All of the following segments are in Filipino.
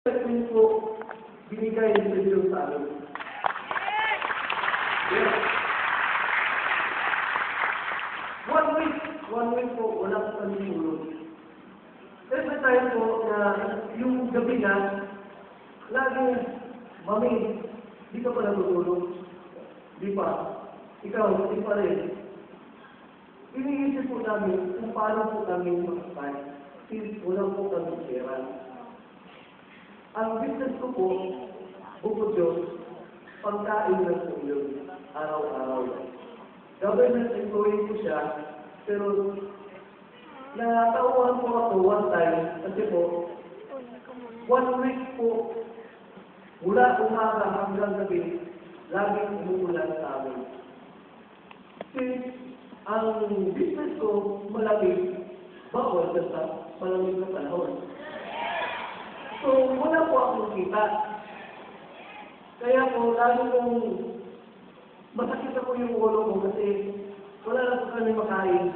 Ito po, binigay sa Diyos sa amin. Yes. One week po, wala po kami tulog. Every time po na yung gabi na, laging, Mami, di ka pa natutulog. Di pa. Ikaw, di pa rin. Iniisip po namin kung paano po kami makapay. Since wala po kami pera. Ang business ko po, bukod Diyos, pagkain na po yun, araw-araw. Government employee ko siya, pero natauhan po ako one time, kasi po, 1 week po, mula umaga hanggang gabi, laging umuulan sa amin. Since ang business ko malamig, bawal basta malamig na panahon. So, wala po akong kita. Kaya po, lalo kong masakit ako yung ulo ko kasi wala na po kami makain.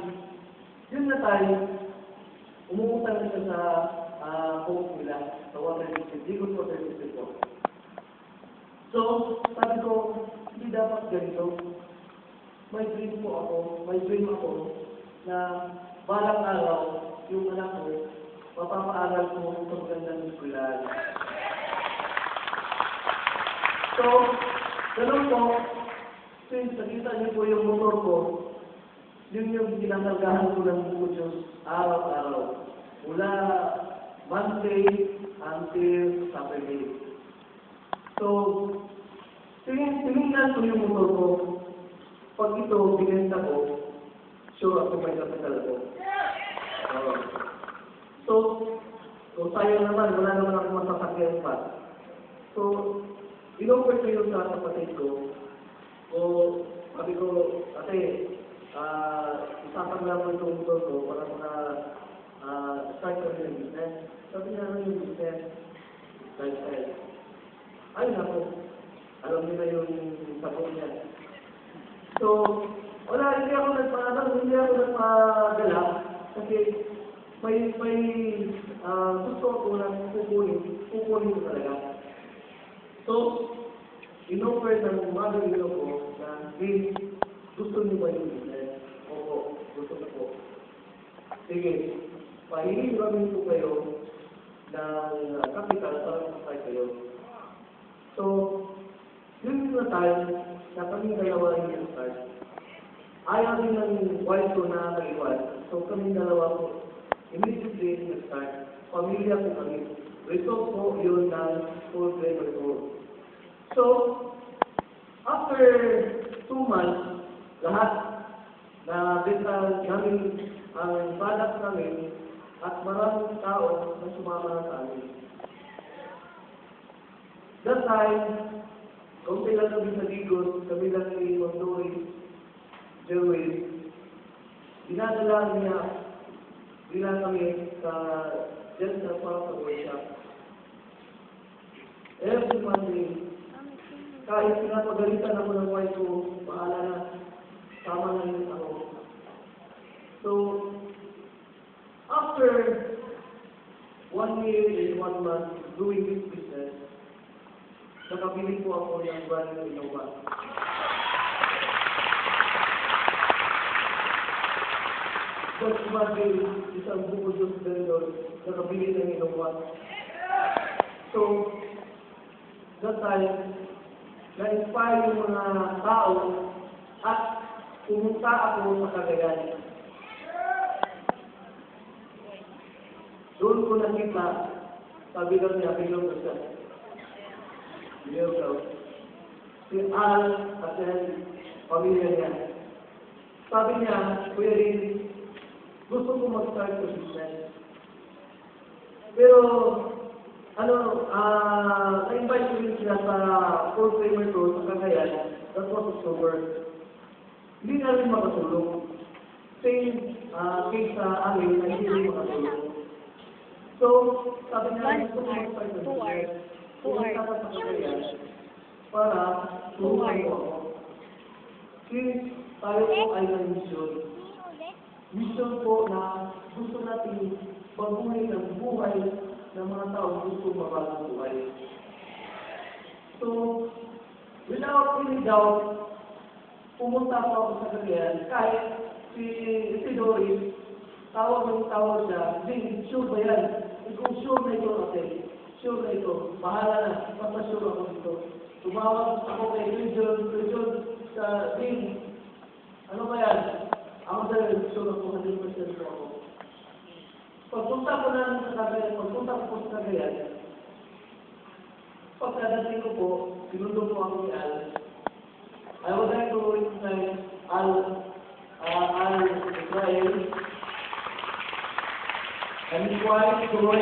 Yun na tayo, umuutang na siya sa post nila, sa water district, Digos Water District po. So, sabi ko, hindi dapat ganito. May dream ako na balang araw, yung anak ko, mapapaaral ko sa magandang eskwelahan. So, ganun po, since nakita niyo po yung motor ko, yun yung ginakargahan ko ng buko Diyos araw-araw. Mula Monday until Saturday. So, tinignan ko yung motor ko. Pag ito, binenta ko, sure ako may kapital ko. So, sayang naman, wala naman ako masasakyan pa. So, in-offer ko yun sa kapatid ko. So, sabi ko, kasi, isasang lang itong motor ko para start ko yung business. Sabi niya na yung business, lifestyle. Ay, naku, alam niyo na yung sagot niya. So, hindi ako nagpadala, kasi may gusto ko na kukunin ko talaga. So, in-offer ng mother-in-law ko na, hey, gusto niyo ba yung business? Opo, gusto ko po. Sige, pahihiramin ko kayo ng capital para makasay kayo. So, yun na time na kaming dalawa yung start. Ayaw din ng wife ko na nag-iwan. So, kaming dalawa po, immediately nag-start. Pamilya po kami. Result po yun ng full flavor ko. So, after 2 months, lahat na benta namin ang product namin at maraming tao na sumama sa amin. That time, kung sila kami sa Digos, kami lang ni Mondori, Jerwin, dinadala niya kami dyan sa workshop. Every Monday, kahit pinapagalitan ako ng wife ko, bahala na, tama na yun ako. So, after 1 year and 1 month doing this business, nakabili po ako ng brand new Innova. Just imagine, isang buko Diyos vendor, nakabili ng Innova. So, that time, na-inspire yung mga tao at pumunta ako sa Cagayan. Doon ko nakita, sabi lang niya, bilog na siya. Bilog daw. Si Al at then pamilya niya. Sabi niya, Kuya Rin, gusto ko mag-start sa business. Pero, na-invite ko rin sila sa full flavor ko sa Cagayan, that was October. Hindi na rin makatulong. Same case sa amin na hindi rin makatulong. So, sabi niya, gusto ko mag-start sa business. Pumunta ka sa Cagayan para tulungan ko ako. Since tayo po ay ng mission po na gusto natin mabuhay ng buhay ng mga tao gusto mabagong buhay. So, without any doubt, pumunta po ako sa Cagayan, kahit si Doris, tawag siya, Ding, sure ba yan? Kung sure na ito, ate, sure na ito, bahala na, basta sure ako dito. Tumawag ako kay Region, sa Ding, ano ba yan? Ako sa'yo, sure ako, 100% sure ako. Pagpunta ko namin sa Cagayan, pagkadating ko po, sinundo po ako ni Al. I would like to recognize Al Israel and his wife, Joy,